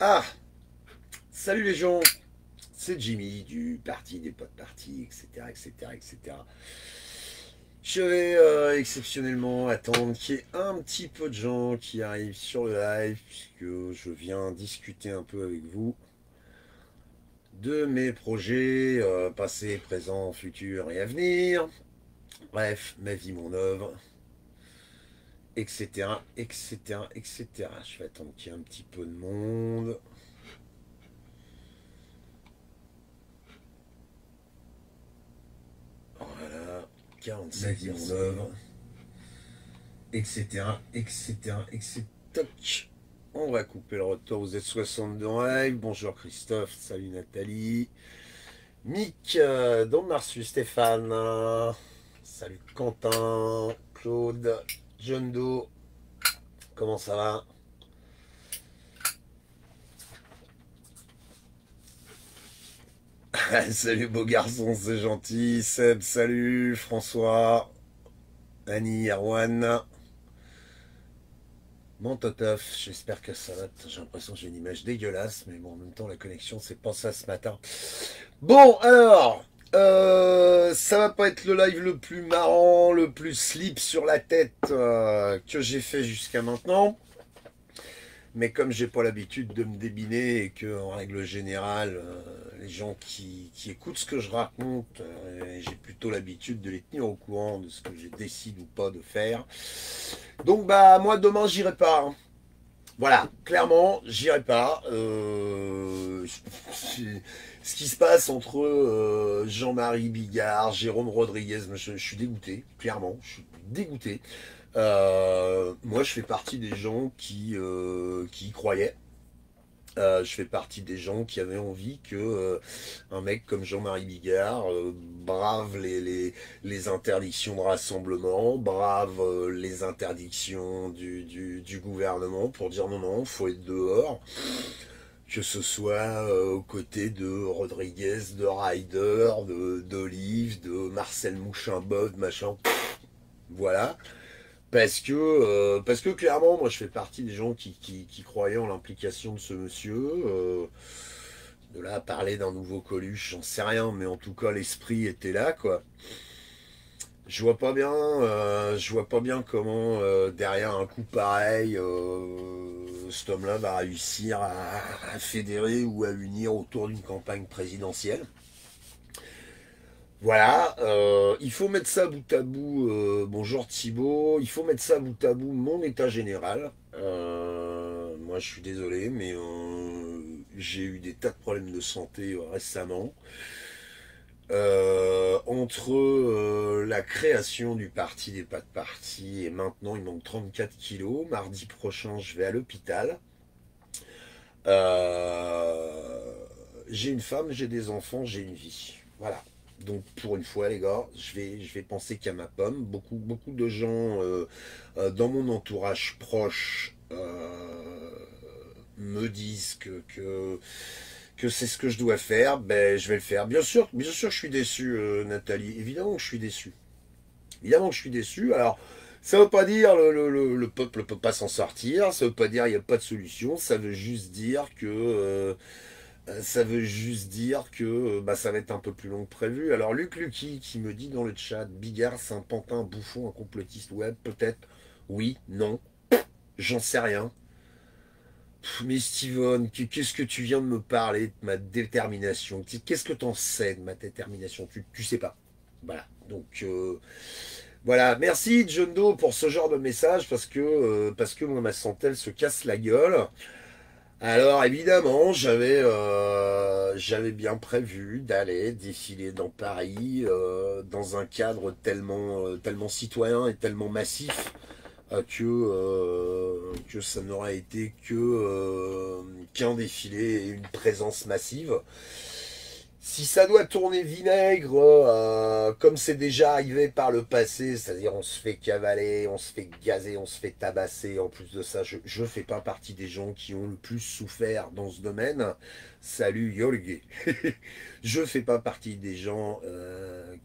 Ah, salut les gens, c'est Jimmy du parti des potes partis, etc., etc., etc. Je vais exceptionnellement attendre qu'il y ait un petit peu de gens qui arrivent sur le live, puisque je viens discuter un peu avec vous de mes projets passés, présents, futurs et à venir. Bref, ma vie, mon œuvre, etc., etc., etc. Je vais attendre qu'il y ait un petit peu de monde. Voilà, 45 mon œuvre, etc., etc., etc. Toc. On va couper le retour. Vous êtes 62 en live. Bonjour Christophe, salut Nathalie. Mick, Don Marsu, Stéphane. Salut Quentin, Claude, John Doe. Comment ça va? Salut beau garçon, c'est gentil. Seb, salut. François, Annie, Erwan. Bon Totof, j'espère que ça va. J'ai l'impression que j'ai une image dégueulasse, mais bon, en même temps, la connexion, c'est pas ça ce matin. Bon, alors, ça va pas être le live le plus marrant, le plus slip sur la tête que j'ai fait jusqu'à maintenant. Mais comme j'ai pas l'habitude de me débiner et que, en règle générale, les gens qui écoutent ce que je raconte, j'ai plutôt l'habitude de les tenir au courant de ce que je décide ou pas de faire. Donc, bah, moi, demain, j'irai pas, hein. Voilà, clairement, j'irai pas. Ce qui se passe entre Jean-Marie Bigard, Jérôme Rodriguez, je suis dégoûté, clairement, je suis dégoûté. Moi, je fais partie des gens qui y croyaient. Je fais partie des gens qui avaient envie que un mec comme Jean-Marie Bigard brave les interdictions de rassemblement, brave les interdictions du gouvernement pour dire non, non, faut être dehors. Que ce soit aux côtés de Rodriguez, de Ryder, d'Olive, de Marcel Mouchin-Bode, machin. Voilà. Parce que clairement, moi je fais partie des gens qui croyaient en l'implication de ce monsieur. De là à parler d'un nouveau Coluche, j'en sais rien, mais en tout cas l'esprit était là, quoi. Je vois pas bien comment derrière un coup pareil, cet homme-là va réussir à fédérer ou à unir autour d'une campagne présidentielle. Voilà, il faut mettre ça bout à bout. Bonjour Thibaut, il faut mettre ça bout à bout mon état général. Moi, je suis désolé, mais j'ai eu des tas de problèmes de santé récemment. Entre la création du parti des pas de parti et maintenant il manque 34 kilos. Mardi prochain, je vais à l'hôpital. Euh, j'ai une femme, j'ai des enfants, j'ai une vie. Voilà. Donc pour une fois les gars, je vais penser qu'à ma pomme. Beaucoup de gens dans mon entourage proche me disent que c'est ce que je dois faire. Ben je vais le faire. Bien sûr je suis déçu Nathalie. Évidemment que je suis déçu. Évidemment que je suis déçu. Alors ça veut pas dire le peuple peut pas s'en sortir, ça veut pas dire il n'y a pas de solution, ça veut juste dire que bah, ça va être un peu plus long que prévu. Alors Luc Lucky qui me dit dans le chat, Bigard c'est un pantin, un bouffon, un complotiste web, peut-être. Oui, non, j'en sais rien. Mais Steven, qu'est-ce que tu viens de me parler de ma détermination? Qu'est-ce que t'en sais de ma détermination? Tu sais pas. Voilà. Donc voilà. Merci John Doe pour ce genre de message parce que moi ma santé elle se casse la gueule. Alors évidemment, j'avais bien prévu d'aller défiler dans Paris dans un cadre tellement citoyen et tellement massif que ça n'aurait été qu'un défilé et une présence massive. Si ça doit tourner vinaigre, comme c'est déjà arrivé par le passé, c'est-à-dire on se fait cavaler, on se fait gazer, on se fait tabasser, en plus de ça, je fais pas partie des gens qui ont le plus souffert dans ce domaine. Salut Yolgue. Je fais pas partie des gens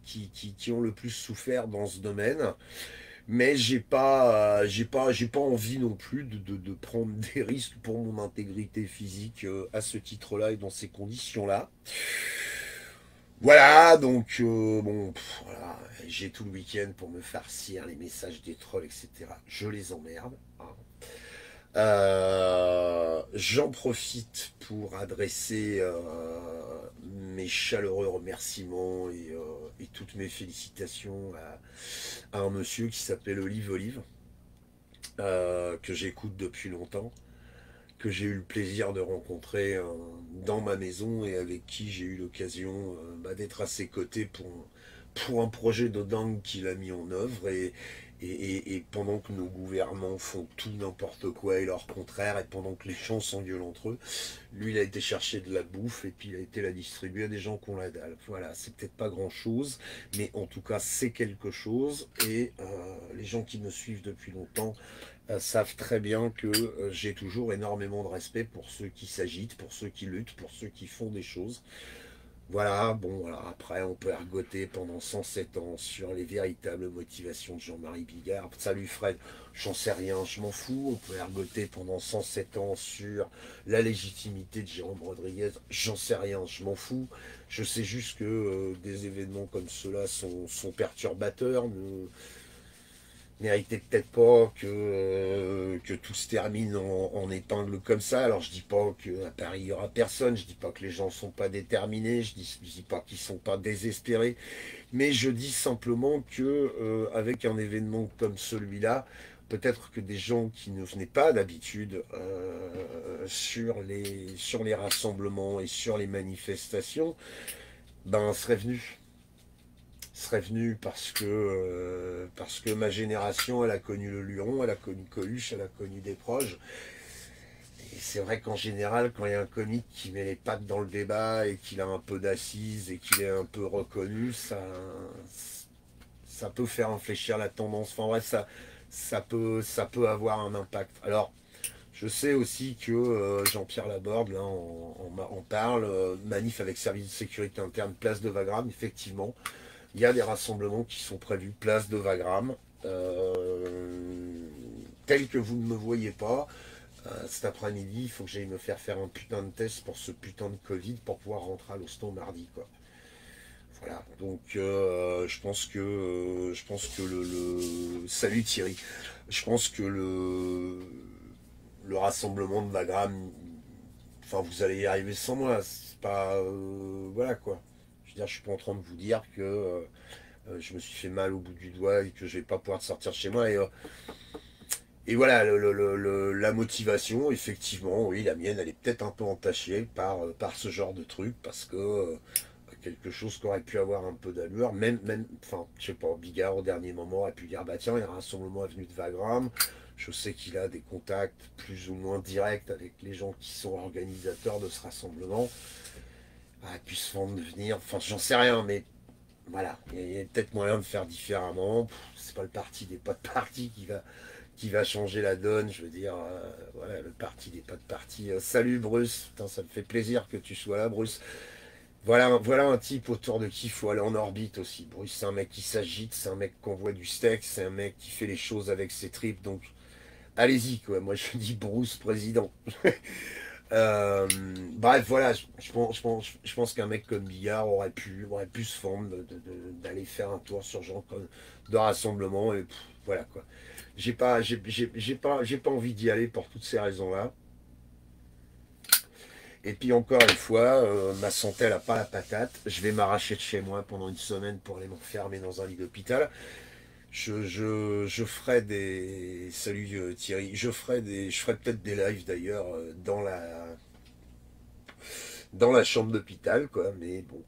qui ont le plus souffert dans ce domaine. Mais j'ai pas envie non plus de prendre des risques pour mon intégrité physique à ce titre-là et dans ces conditions-là. Voilà, donc bon, voilà, j'ai tout le week-end pour me farcir les messages des trolls, etc. Je les emmerde, hein. J'en profite pour adresser mes chaleureux remerciements et toutes mes félicitations à un monsieur qui s'appelle Olive Olive, que j'écoute depuis longtemps, que j'ai eu le plaisir de rencontrer dans ma maison et avec qui j'ai eu l'occasion d'être à ses côtés pour un projet de dingue qu'il a mis en œuvre et pendant que nos gouvernants font tout n'importe quoi et leur contraire et pendant que les gens s'engueulent entre eux, lui il a été chercher de la bouffe et puis il a été la distribuer à des gens qui ont la dalle. Voilà, c'est peut-être pas grand chose, mais en tout cas c'est quelque chose et les gens qui me suivent depuis longtemps savent très bien que j'ai toujours énormément de respect pour ceux qui s'agitent, pour ceux qui luttent, pour ceux qui font des choses. Voilà, bon, voilà, après on peut ergoter pendant 107 ans sur les véritables motivations de Jean-Marie Bigard. Salut Fred, j'en sais rien, je m'en fous. On peut ergoter pendant 107 ans sur la légitimité de Jérôme Rodriguez, j'en sais rien, je m'en fous. Je sais juste que des événements comme ceux-là sont perturbateurs, méritait peut-être pas que tout se termine en épingle comme ça. Alors je dis pas qu'à Paris il y aura personne, je dis pas que les gens sont pas déterminés, je dis pas qu'ils sont pas désespérés, mais je dis simplement que avec un événement comme celui-là, peut-être que des gens qui ne venaient pas d'habitude sur les rassemblements et sur les manifestations, ben seraient venus parce que ma génération, elle a connu le Luron, elle a connu Coluche, elle a connu des proches. Et c'est vrai qu'en général, quand il y a un comique qui met les pattes dans le débat et qu'il a un peu d'assises et qu'il est un peu reconnu, ça peut faire infléchir la tendance. Enfin bref, ça peut avoir un impact. Alors, je sais aussi que Jean-Pierre Laborde, là, en parle, manif avec service de sécurité interne, place de Wagram, effectivement. Il y a des rassemblements qui sont prévus, place de Wagram, tel que vous ne me voyez pas. Cet après-midi, il faut que j'aille me faire un putain de test pour ce putain de Covid pour pouvoir rentrer à l'hosto mardi, quoi. Voilà, donc je pense que salut Thierry, je pense que le rassemblement de Wagram, enfin vous allez y arriver sans moi, c'est pas, voilà quoi. Je veux dire, je suis pas en train de vous dire que je me suis fait mal au bout du doigt et que je vais pas pouvoir sortir de chez moi. Et voilà, la motivation, effectivement, oui, la mienne, elle est peut-être un peu entachée par ce genre de truc, parce que quelque chose qui aurait pu avoir un peu d'allure, enfin, je sais pas, Bigard au dernier moment aurait pu dire, bah tiens, il y a un rassemblement avenue de Wagram, je sais qu'il a des contacts plus ou moins directs avec les gens qui sont organisateurs de ce rassemblement, ah, il pu se vendre de venir, enfin, j'en sais rien, mais voilà, il y a peut-être moyen de faire différemment. C'est pas le parti des pas de parti qui va changer la donne. Je veux dire, voilà, le parti des pas de parti. Salut Bruce, putain, ça me fait plaisir que tu sois là, Bruce. Voilà un type autour de qui il faut aller en orbite aussi. Bruce, c'est un mec qui s'agite, c'est un mec qui envoie du steak, c'est un mec qui fait les choses avec ses tripes. Donc, allez-y, quoi. Moi, je dis Bruce président. Euh, Bref, voilà, je pense qu'un mec comme Bigard aurait pu se fendre d'aller faire un tour sur genre de rassemblement et voilà quoi. J'ai pas envie d'y aller pour toutes ces raisons-là. Et puis encore une fois, ma santé elle a pas la patate. Je vais m'arracher de chez moi pendant une semaine pour aller m'enfermer dans un lit d'hôpital. Je ferai des. Salut Thierry. Je ferai peut-être des lives d'ailleurs dans la chambre d'hôpital, quoi. Mais bon,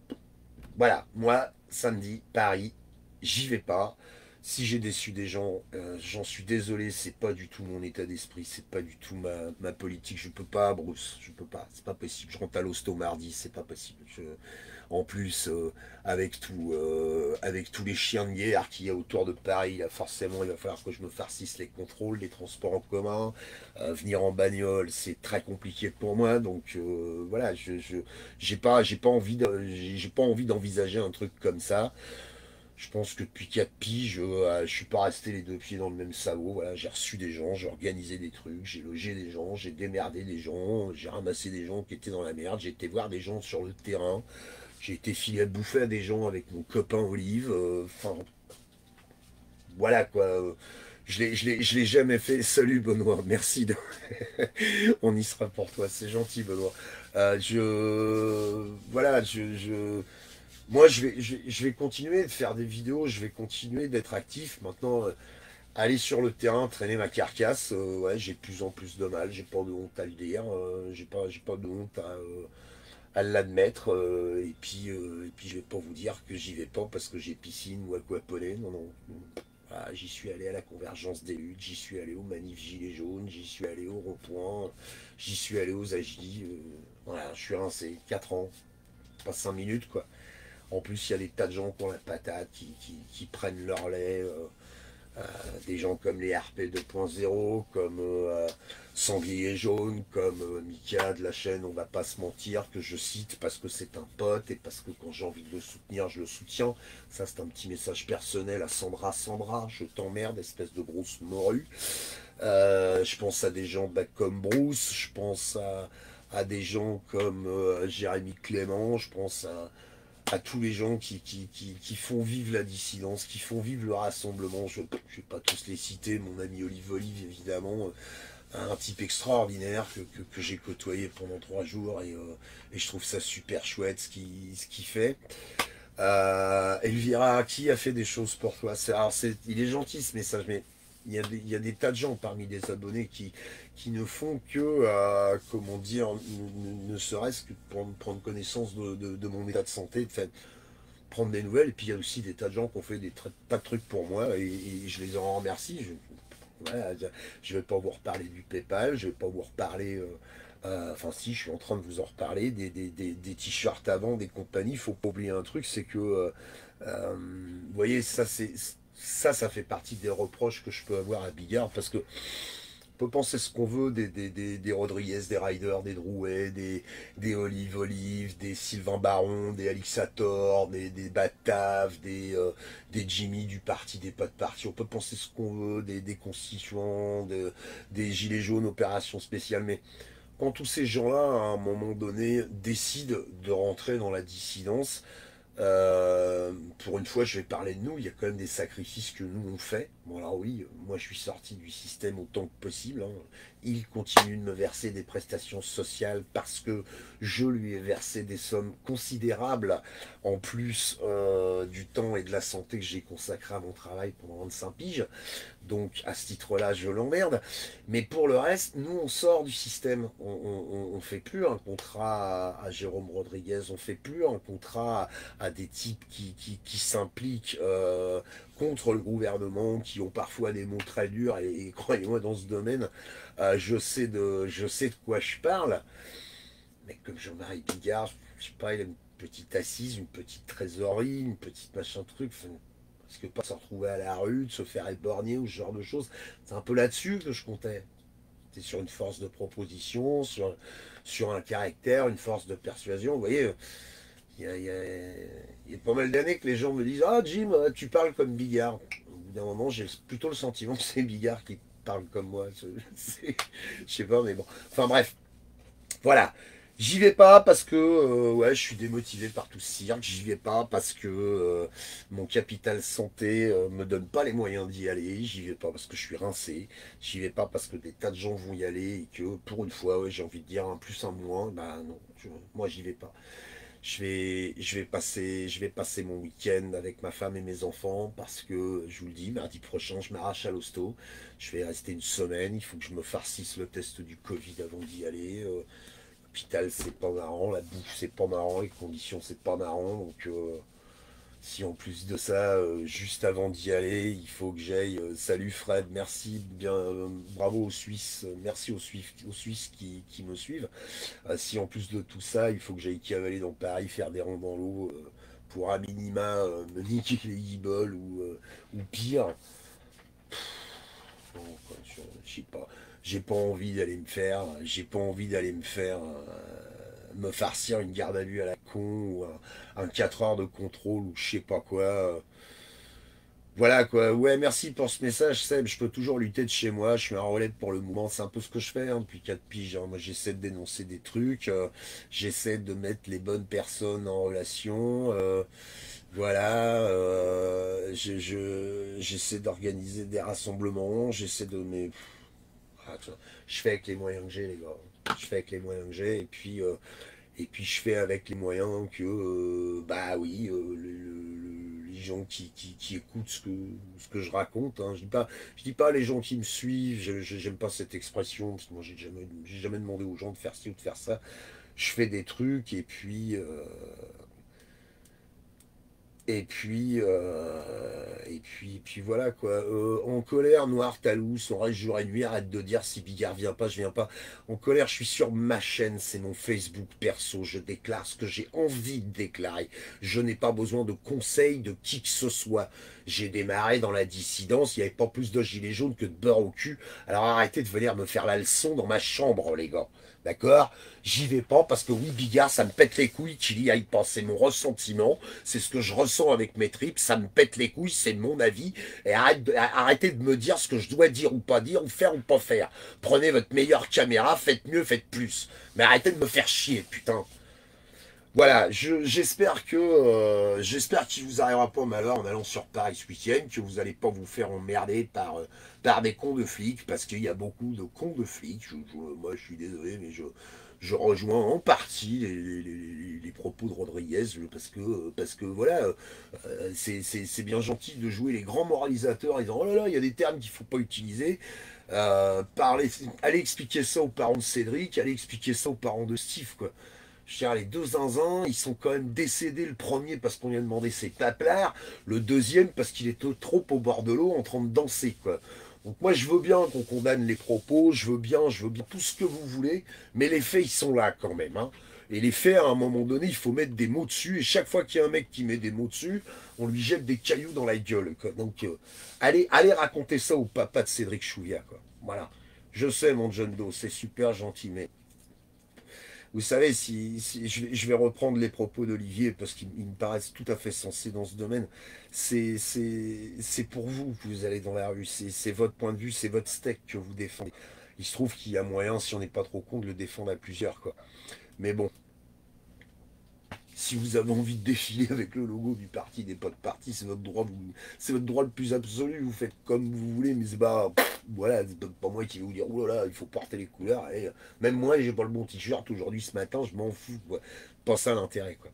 voilà, moi, samedi, Paris, j'y vais pas. Si j'ai déçu des gens, j'en suis désolé, c'est pas du tout mon état d'esprit, c'est pas du tout ma politique. Je peux pas, Bruce, je peux pas, c'est pas possible. Je rentre à l'hosto mardi, c'est pas possible. En plus, avec tous les chiens de guerre qu'il y a autour de Paris, là, forcément, il va falloir que je me farcisse les contrôles, les transports en commun. Venir en bagnole, c'est très compliqué pour moi, donc voilà, j'ai pas envie d'envisager un truc comme ça. Je pense que depuis 4 piges, je suis pas resté les deux pieds dans le même sabot. Voilà, j'ai reçu des gens, j'ai organisé des trucs, j'ai logé des gens, j'ai démerdé des gens, j'ai ramassé des gens qui étaient dans la merde, j'ai été voir des gens sur le terrain, j'ai été filé à bouffer à des gens avec mon copain Olive. Enfin, voilà quoi. Je l'ai jamais fait. Salut Benoît, merci. On y sera pour toi, c'est gentil Benoît. Voilà, moi je vais continuer de faire des vidéos, je vais continuer d'être actif. Maintenant, aller sur le terrain, traîner ma carcasse, ouais, j'ai de plus en plus de mal, j'ai pas de honte à le dire, j'ai pas de honte à l'admettre, et puis je vais pas vous dire que j'y vais pas parce que j'ai piscine ou aquaponie, non, non. Ah, j'y suis allé à la convergence des luttes, j'y suis allé aux manifs gilets jaunes, j'y suis allé au rond-point, j'y suis allé aux AJ, voilà, je suis rincé, 4 ans, pas 5 minutes quoi. En plus, il y a des tas de gens qui ont la patate, qui prennent leur lait, des gens comme les RP 2.0, comme Sanglier Jaune, comme Mika de la chaîne On va pas se mentir, que je cite parce que c'est un pote et parce que quand j'ai envie de le soutenir, je le soutiens. Ça, c'est un petit message personnel à Sandra. Sandra, je t'emmerde, espèce de grosse morue. Je pense à des gens bah, comme Bruce, je pense à des gens comme Jérémy Clément, je pense à tous les gens qui font vivre la dissidence, qui font vivre le rassemblement. Je ne vais pas tous les citer, mon ami Olive Olive, évidemment, un type extraordinaire que j'ai côtoyé pendant 3 jours et je trouve ça super chouette ce qu'il fait. Elvira, qui a fait des choses pour toi? Il est gentil ce message, mais il y a des tas de gens parmi les abonnés qui ne font que, comment dire, ne serait-ce que prendre connaissance de mon état de santé, de fait, prendre des nouvelles. Et puis il y a aussi des tas de gens qui ont fait des tas de trucs pour moi et je les en remercie. Voilà, je vais pas vous reparler du PayPal, je vais pas vous reparler. Enfin, si, je suis en train de vous en reparler, des t-shirts à vendre, des compagnies. Il faut pas oublier un truc, c'est que, vous voyez, ça fait partie des reproches que je peux avoir à Bigard, parce que on peut penser ce qu'on veut des Rodriguez, des Ryder, des Drouet, des Olive Olive, des Sylvain Baron, des Alixator, des Batav, des Jimmy du parti, des pas de parti. On peut penser ce qu'on veut des constituants, des Gilets jaunes, opérations spéciales, mais quand tous ces gens-là, à un moment donné, décident de rentrer dans la dissidence, pour une fois, je vais parler de nous. Il y a quand même des sacrifices que nous on fait. Bon, alors oui, moi je suis sorti du système autant que possible, hein. Il continue de me verser des prestations sociales parce que je lui ai versé des sommes considérables en plus du temps et de la santé que j'ai consacré à mon travail pendant 25 piges. Donc à ce titre-là, je l'emmerde. Mais pour le reste, nous, on sort du système. On fait plus un contrat à Jérôme Rodriguez, on fait plus un contrat à des types qui s'impliquent contre le gouvernement, qui ont parfois des mots très durs. Et croyez-moi, dans ce domaine, je sais de quoi je parle. Mais comme Jean-Marie Bigard, je sais pas, il a une petite assise, une petite trésorerie, une petite machin truc. Enfin, parce que pas se retrouver à la rue, de se faire éborgner ou ce genre de choses. C'est un peu là-dessus que je comptais. C'est sur une force de proposition, sur un caractère, une force de persuasion. Vous voyez, il y a pas mal d'années que les gens me disent ah Jim, tu parles comme Bigard. Au bout d'un moment, j'ai plutôt le sentiment que c'est Bigard qui parle comme moi. Je sais pas, mais bon. Enfin bref, voilà. J'y vais pas parce que ouais, je suis démotivé par tout ce cirque. J'y vais pas parce que mon capital santé me donne pas les moyens d'y aller. J'y vais pas parce que je suis rincé. J'y vais pas parce que des tas de gens vont y aller et que pour une fois, ouais, j'ai envie de dire un plus un moins. Bah non, moi j'y vais pas. Je vais passer mon week-end avec ma femme et mes enfants parce que je vous le dis, mardi prochain, je m'arrache à l'hosto. Je vais rester une semaine. Il faut que je me farcisse le test du Covid avant d'y aller. L'hôpital, c'est pas marrant, la bouffe, c'est pas marrant, les conditions, c'est pas marrant. Donc, si en plus de ça, juste avant d'y aller, il faut que j'aille. Salut Fred, merci, bien, bravo aux Suisses, merci aux Suisses qui me suivent. Si en plus de tout ça, il faut que j'aille cavaler dans Paris, faire des ronds dans l'eau pour à minima me niquer les guibolles ou pire. Bon, quoi, je sais pas. J'ai pas envie d'aller me faire me farcir une garde à vue à la con ou un 4 heures de contrôle ou je sais pas quoi. Voilà quoi, ouais, merci pour ce message, Seb. Je peux toujours lutter de chez moi. Je suis un relais pour le mouvement. C'est un peu ce que je fais depuis 4 piges, hein. Moi, j'essaie de dénoncer des trucs, j'essaie de mettre les bonnes personnes en relation. Voilà, j'essaie d'organiser des rassemblements. J'essaie de. Mais, tu vois, je fais avec les moyens que j'ai, les gars. Je fais avec les moyens que j'ai. Et puis je fais avec les moyens que, bah oui, les gens qui écoutent ce que je raconte, hein. Je dis pas les gens qui me suivent, j'aime pas cette expression, parce que moi j'ai jamais demandé aux gens de faire ci ou de faire ça. Je fais des trucs et puis voilà quoi. En colère, noir, talous, on reste jour et nuit, arrête de dire si Bigard vient pas, je viens pas. En colère, je suis sur ma chaîne, c'est mon Facebook perso, je déclare ce que j'ai envie de déclarer. Je n'ai pas besoin de conseils de qui que ce soit. J'ai démarré dans la dissidence, il n'y avait pas plus de gilets jaunes que de beurre au cul. Alors arrêtez de venir me faire la leçon dans ma chambre, les gars. D'accord? J'y vais pas parce que oui, Bigard, ça me pète les couilles qu'il y aille pas. C'est mon ressentiment. C'est ce que je ressens avec mes tripes, ça me pète les couilles, c'est mon avis. Et arrêtez de me dire ce que je dois dire ou pas dire, ou faire ou pas faire. Prenez votre meilleure caméra, faites mieux, faites plus. Mais arrêtez de me faire chier, putain. Voilà, j'espère qu'il vous arrivera pas malheur en allant sur Paris ce week-end, que vous allez pas vous faire emmerder par des cons de flics, parce qu'il y a beaucoup de cons de flics. Moi, je suis désolé, mais je rejoins en partie les propos de Rodriguez, parce que voilà, c'est bien gentil de jouer les grands moralisateurs en disant oh là là, il y a des termes qu'il faut pas utiliser. Allez expliquer ça aux parents de Cédric, allez expliquer ça aux parents de Steve, quoi. Je veux dire, les deux zinzins, ils sont quand même décédés. Le premier parce qu'on lui a demandé ses paplards, le deuxième parce qu'il était trop au bord de l'eau en train de danser, quoi. Donc moi, je veux bien qu'on condamne les propos, je veux bien tout ce que vous voulez, mais les faits, ils sont là quand même, hein. Et les faits, à un moment donné, il faut mettre des mots dessus, et chaque fois qu'il y a un mec qui met des mots dessus, on lui jette des cailloux dans la gueule, quoi. Donc, allez raconter ça au papa de Cédric Chouviat, quoi. Voilà. Je sais, mon John Doe, c'est super gentil, mais vous savez, si je vais reprendre les propos d'Olivier parce qu'ils me paraissent tout à fait sensés dans ce domaine. C'est pour vous que vous allez dans la rue. C'est votre point de vue, c'est votre steak que vous défendez. Il se trouve qu'il y a moyen, si on n'est pas trop con, de le défendre à plusieurs, quoi. Mais bon, si vous avez envie de défiler avec le logo du parti, des potes partis, c'est votre droit, c'est votre droit le plus absolu. Vous faites comme vous voulez, mais c'est pas, voilà, c'est pas moi qui vais vous dire, oh là là, il faut porter les couleurs. Et même moi, j'ai pas le bon t-shirt aujourd'hui, ce matin, je m'en fous, quoi. Pas ça l'intérêt, quoi.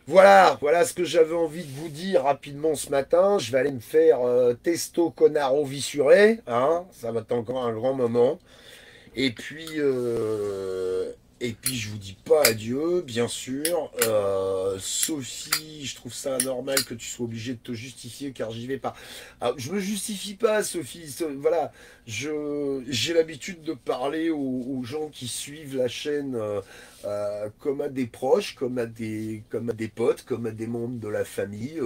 Voilà ce que j'avais envie de vous dire rapidement ce matin. Je vais aller me faire testo connaro vissuré, hein. Ça va être encore un grand moment. Et puis, je vous dis pas adieu, bien sûr. Sophie, je trouve ça anormal que tu sois obligé de te justifier car j'y vais pas. Alors, je me justifie pas, Sophie. Voilà, j'ai l'habitude de parler aux gens qui suivent la chaîne comme à des proches, comme à des potes, comme à des membres de la famille.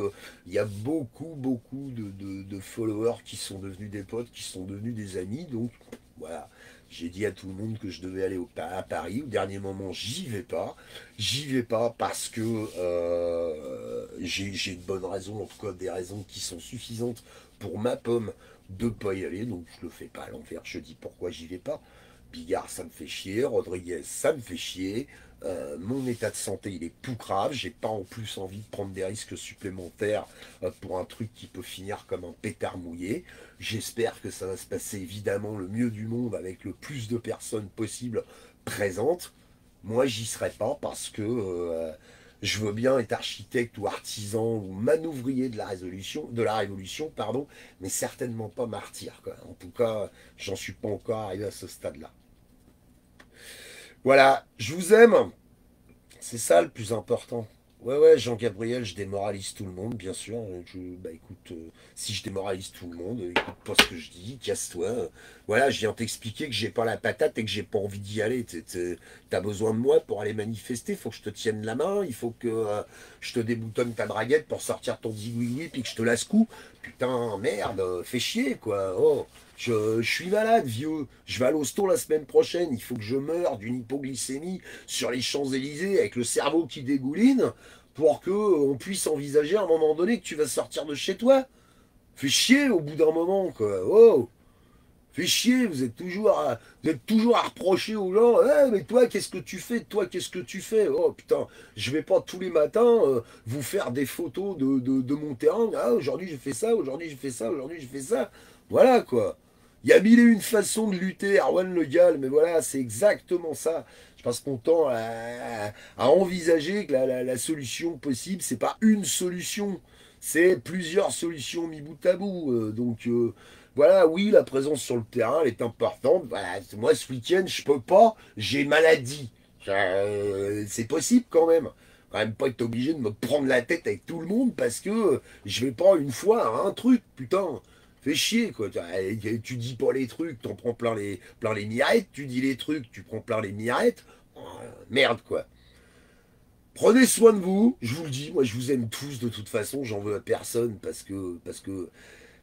Il y a beaucoup de followers qui sont devenus des potes, qui sont devenus des amis. Donc, voilà. J'ai dit à tout le monde que je devais aller à Paris. Au dernier moment, j'y vais pas. J'y vais pas parce que j'ai une bonne raison, en tout cas des raisons qui sont suffisantes pour ma pomme de pas y aller. Donc je le fais pas à l'envers. Je dis pourquoi j'y vais pas. Bigard, ça me fait chier. Rodriguez, ça me fait chier. Mon état de santé, il est tout grave. J'ai pas en plus envie de prendre des risques supplémentaires pour un truc qui peut finir comme un pétard mouillé. J'espère que ça va se passer évidemment le mieux du monde avec le plus de personnes possible présentes. Moi, j'y serai pas parce que je veux bien être architecte ou artisan ou manouvrier de la révolution, pardon, mais certainement pas martyr, quoi. En tout cas, j'en suis pas encore arrivé à ce stade-là. Voilà, je vous aime. C'est ça le plus important. Ouais, Jean-Gabriel, je démoralise tout le monde, bien sûr. Bah écoute, si je démoralise tout le monde, écoute pas ce que je dis, casse-toi. Voilà, je viens t'expliquer que j'ai pas la patate et que j'ai pas envie d'y aller. T'as besoin de moi pour aller manifester, faut que je te tienne la main, il faut que je te déboutonne ta braguette pour sortir ton zigouigoui puis que je te la secoue. Putain, merde, fais chier, quoi. Oh. Je suis malade, vieux. Je vais à l'hosto la semaine prochaine. Il faut que je meure d'une hypoglycémie sur les Champs-Élysées avec le cerveau qui dégouline pour que on puisse envisager à un moment donné que tu vas sortir de chez toi. Fais chier au bout d'un moment, quoi. Oh, fais chier, vous êtes toujours à reprocher aux gens. Eh, mais toi, qu'est-ce que tu fais? Toi, qu'est-ce que tu fais? Oh putain, je vais pas tous les matins vous faire des photos de mon terrain. Ah, aujourd'hui j'ai fait ça, aujourd'hui j'ai fait ça, aujourd'hui j'ai fait ça. Voilà quoi. Il y a mille et une façons de lutter, Erwan Le Gall, mais voilà, c'est exactement ça. Je passe mon temps à envisager que la solution possible, c'est pas une solution, c'est plusieurs solutions mis bout à bout. Voilà, oui, la présence sur le terrain, elle est importante. Voilà, moi, ce week-end, je peux pas, j'ai maladie. C'est possible quand même. Quand même pas être obligé de me prendre la tête avec tout le monde parce que je vais pas une fois à un truc, putain. Fais chier, quoi. Tu dis pas les trucs, t'en prends plein les mirettes. Tu dis les trucs, tu prends plein les mirettes. Oh, merde, quoi. Prenez soin de vous, je vous le dis, moi je vous aime tous de toute façon, j'en veux à personne parce que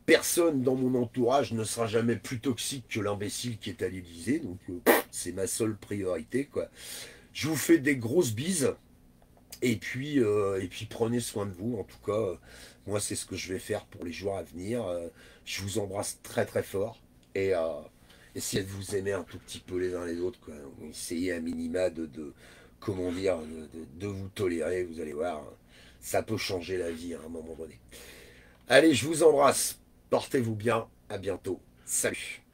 personne dans mon entourage ne sera jamais plus toxique que l'imbécile qui est à l'Élysée, donc c'est ma seule priorité, quoi. Je vous fais des grosses bises, et puis prenez soin de vous, en tout cas, moi c'est ce que je vais faire pour les jours à venir. Je vous embrasse très très fort, et essayez de vous aimer un tout petit peu les uns les autres, quoi. Essayez à minima comment dire, de vous tolérer, vous allez voir, ça peut changer la vie à un moment donné. Allez, je vous embrasse. Portez-vous bien. À bientôt. Salut.